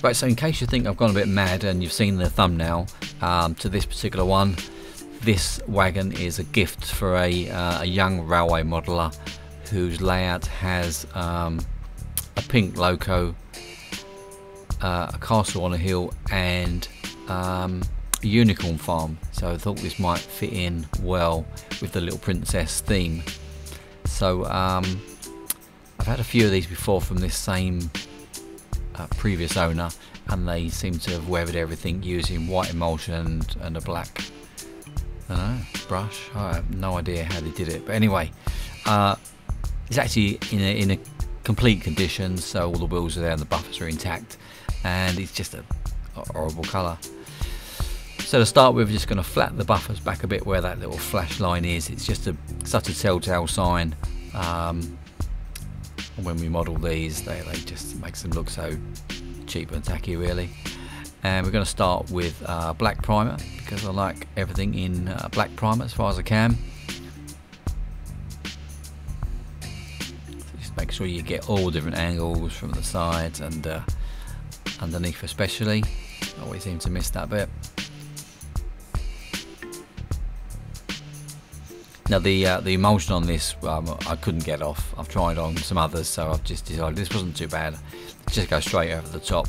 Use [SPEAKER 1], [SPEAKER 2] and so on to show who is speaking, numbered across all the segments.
[SPEAKER 1] Right, so in case you think I've gone a bit mad and you've seen the thumbnail to this particular one, this wagon is a gift for a young railway modeller whose layout has a pink loco, a castle on a hill, and a unicorn farm. So I thought this might fit in well with the little princess theme. So I've had a few of these before from this same previous owner, and they seem to have weathered everything using white emulsion and a black, I don't know, brush. I have no idea how they did it, but anyway, it's actually in a complete condition, so all the wheels are there and the buffers are intact, and it's just a horrible colour. So to start with, we're just going to flatten the buffers back a bit where that little flash line is. It's just such a telltale sign. When we model these, they just makes them look so cheap and tacky, really. And we're going to start with black primer, because I like everything in black primer as far as I can. So just make sure you get all different angles from the sides and underneath especially. Always seem to miss that bit. Now the emulsion on this I couldn't get off. I've tried on some others, so I've just decided this wasn't too bad. Just go straight over the top.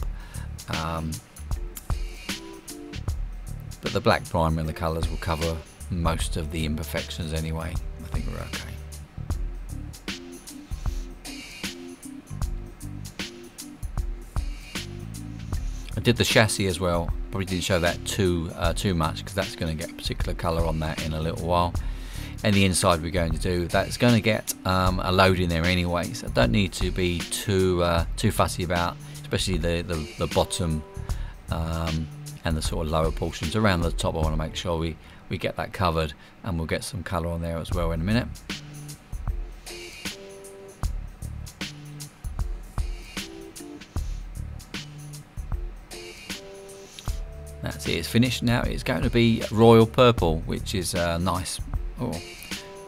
[SPEAKER 1] But the black primer and the colours will cover most of the imperfections anyway. I think we're okay. I did the chassis as well. Probably didn't show that too much, because that's going to get a particular colour on that in a little while. And the inside we're going to do, that's going to get a load in there anyway, so don't need to be too fussy about, especially the bottom and the sort of lower portions. Around the top I want to make sure we get that covered, and we'll get some colour on there as well in a minute. That's it, it's finished. Now it's going to be royal purple, which is nice. Oh,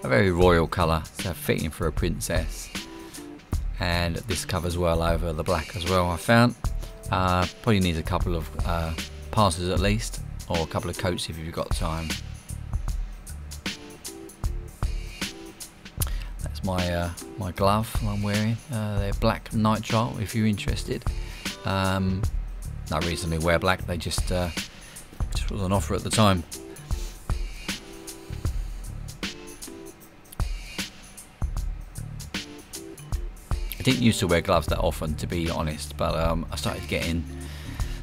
[SPEAKER 1] a very royal colour, so fitting for a princess. And this covers well over the black as well, I found. Probably needs a couple of passes at least, or a couple of coats if you've got time. That's my glove I'm wearing. They're black nitrile if you're interested. No reason to wear black, they just was on offer at the time. I didn't used to wear gloves that often, to be honest, but I started getting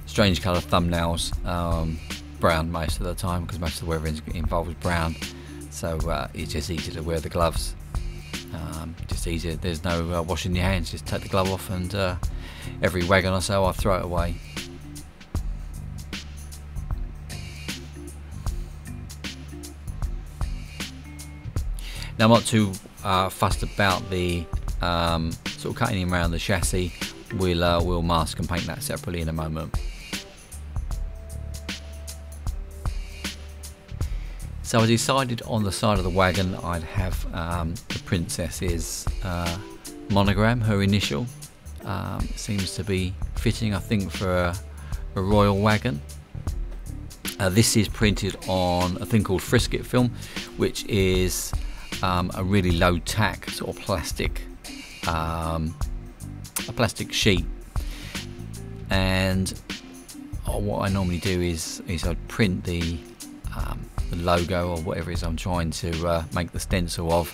[SPEAKER 1] strange coloured thumbnails, brown most of the time, because most of the weather involves brown, so it's just easier to wear the gloves. Just easier, there's no washing your hands, just take the glove off, and every wagon or so I throw it away. Now I'm not too fussed about the sort of cutting him around the chassis. We'll mask and paint that separately in a moment. So I decided on the side of the wagon I'd have the princess's monogram, her initial. It seems to be fitting, I think, for a royal wagon. This is printed on a thing called frisket film, which is a really low tack sort of plastic, a plastic sheet. And what I normally do is I'd print the logo or whatever it is I'm trying to make the stencil of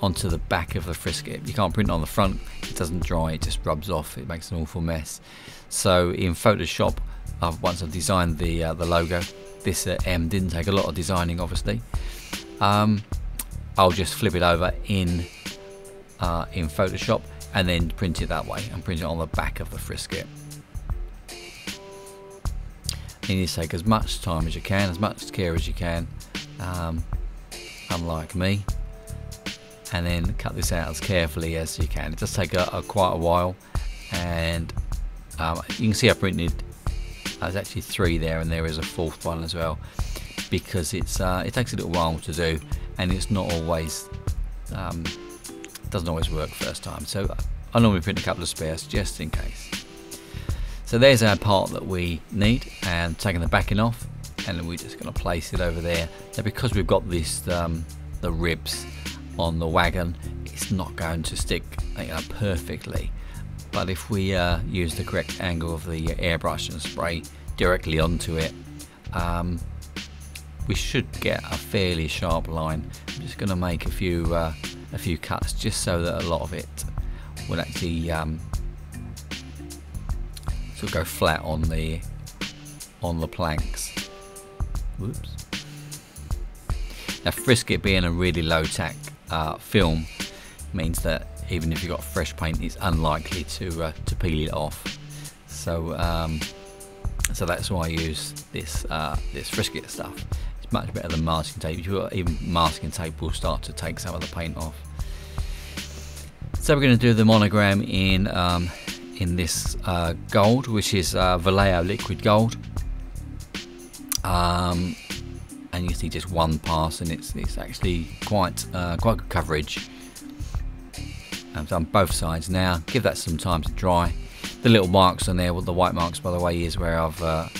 [SPEAKER 1] onto the back of the frisket. You can't print it on the front, it doesn't dry, it just rubs off, it makes an awful mess. So in Photoshop, once I've designed the logo, this M didn't take a lot of designing obviously, I'll just flip it over in Photoshop and then print it that way, and print it on the back of the frisket. You need to take as much time as you can, as much care as you can, unlike me, and then cut this out as carefully as you can. It does take quite a while, and you can see I printed, there's actually 3 there, and there is a 4th one as well, because it takes a little while to do, and it's not always, doesn't always work first time. So I normally print a couple of spares just in case. So So there's our part that we need, and taking the backing off, and then we're just going to place it over there. Now because we've got this the ribs on the wagon, it's not going to stick, you know, perfectly, but if we use the correct angle of the airbrush and spray directly onto it, we should get a fairly sharp line. I'm just going to make a few cuts just so that a lot of it will actually sort of go flat on the planks. Whoops. Now Frisket being a really low tack film means that even if you've got fresh paint, it's unlikely to peel it off. So so that's why I use this Frisket stuff. It's much better than masking tape. Even masking tape will start to take some of the paint off. So we're going to do the monogram in this gold, which is Vallejo liquid gold. And you can see just one pass, and it's actually quite good coverage. I've done both sides now. Give that some time to dry. The little marks on there, well, the white marks by the way, is where I've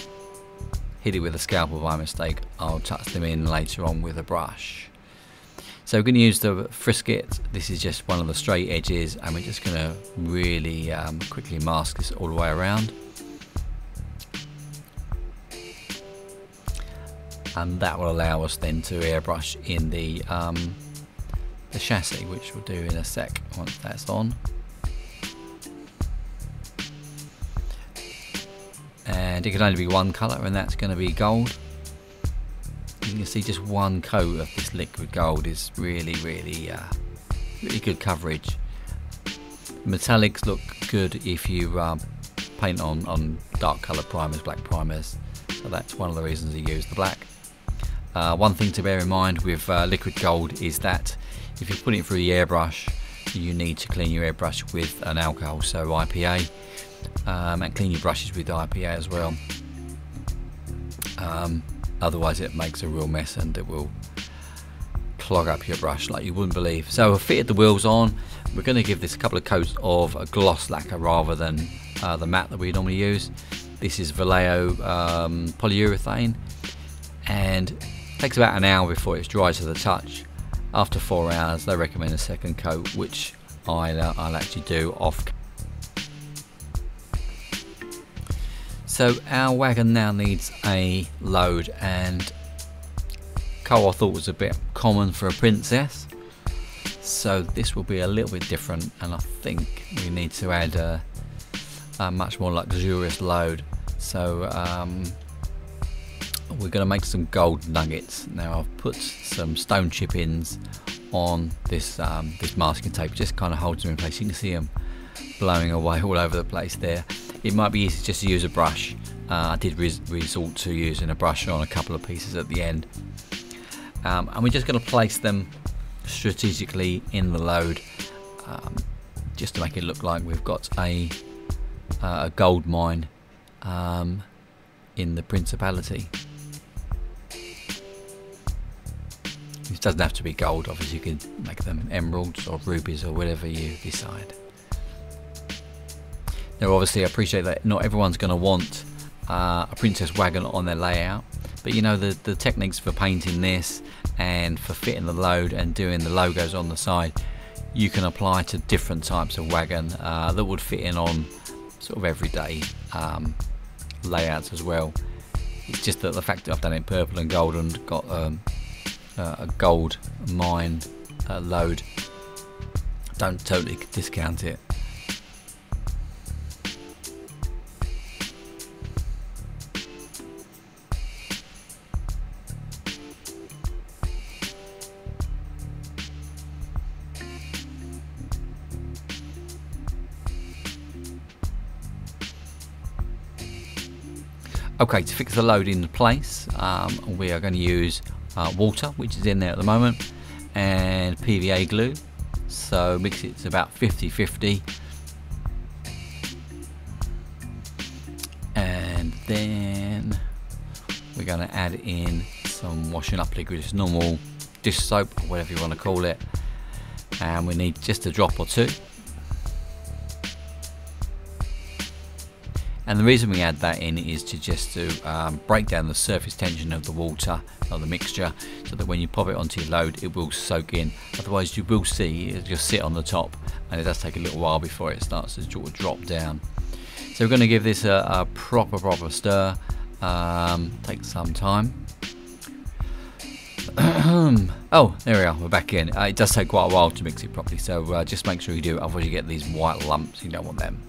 [SPEAKER 1] hit it with a scalpel by mistake. I'll touch them in later on with a brush. So we're going to use the Frisket. This is just one of the straight edges, and we're just going to really quickly mask this all the way around. And that will allow us then to airbrush in the chassis, which we'll do in a sec once that's on. And it can only be one colour, and that's going to be gold. You can see just one coat of this liquid gold is really good coverage. Metallics look good if you paint on dark coloured primers, black primers. So that's one of the reasons I use the black. One thing to bear in mind with liquid gold is that if you put it through the airbrush, you need to clean your airbrush with an alcohol, so IPA, and clean your brushes with IPA as well. Otherwise it makes a real mess and it will clog up your brush like you wouldn't believe. So I've fitted the wheels on. We're going to give this a couple of coats of a gloss lacquer rather than the matte that we normally use. This is Vallejo polyurethane, and it takes about an hour before it's dry to the touch. After 4 hours they recommend a second coat, which I'll actually do off. So our wagon now needs a load, and coal I thought was a bit common for a princess, so this will be a little bit different, and I think we need to add a much more luxurious load. So we're going to make some gold nuggets. Now I've put some stone chip-ins on this this masking tape, it just kind of holds them in place. You can see them blowing away all over the place there. It might be easy just to use a brush. I did resort to using a brush on a couple of pieces at the end. And we're just going to place them strategically in the load, just to make it look like we've got a gold mine in the Principality. It doesn't have to be gold, obviously you can make them emeralds or rubies or whatever you decide. Now obviously I appreciate that not everyone's going to want a princess wagon on their layout, but you know the techniques for painting this and for fitting the load and doing the logos on the side, you can apply to different types of wagon that would fit in on sort of everyday layouts as well. It's just that the fact that I've done it purple and gold and got a gold mine load, don't totally discount it. Okay, to fix the load into place, we are going to use water, which is in there at the moment, and PVA glue. So mix it to about 50-50, and then we're going to add in some washing up liquid, just normal dish soap or whatever you want to call it, and we need just a drop or two. And the reason we add that in is to break down the surface tension of the water or the mixture, so that when you pop it onto your load it will soak in. Otherwise you will see it just sit on the top, and it does take a little while before it starts to sort of drop down. So we're going to give this a proper stir. Take some time. Oh, there we are, we're back in. It does take quite a while to mix it properly, so just make sure you do it, otherwise you get these white lumps. You don't want them.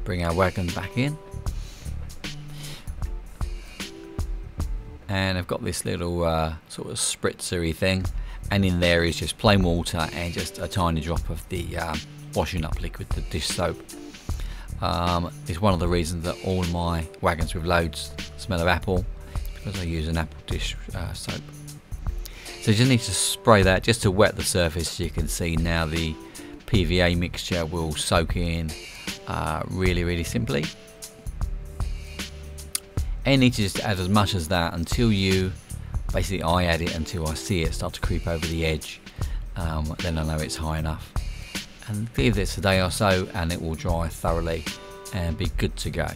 [SPEAKER 1] Bring our wagon back in, and I've got this little sort of spritzery thing, and in there is just plain water and just a tiny drop of the washing up liquid, the dish soap. It's one of the reasons that all my wagons with loads smell of apple, because I use an apple dish soap. So you just need to spray that just to wet the surface. So you can see now the PVA mixture will soak in really simply. And you need to just add as much as that until you, basically I add it until I see it start to creep over the edge. Then I know it's high enough. And leave this a day or so and it will dry thoroughly and be good to go.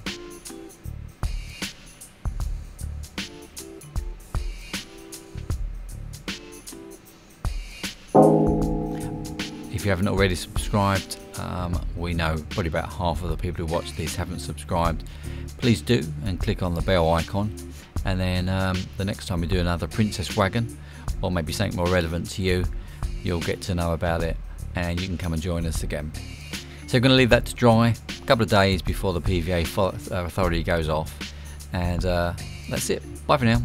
[SPEAKER 1] If you haven't already subscribed, we know probably about half of the people who watch this haven't subscribed. Please do, and click on the bell icon, and then the next time we do another princess wagon, or maybe something more relevant to you, you'll get to know about it and you can come and join us again. So we're going to leave that to dry a couple of days before the PVA thoroughly goes off, and that's it. Bye for now.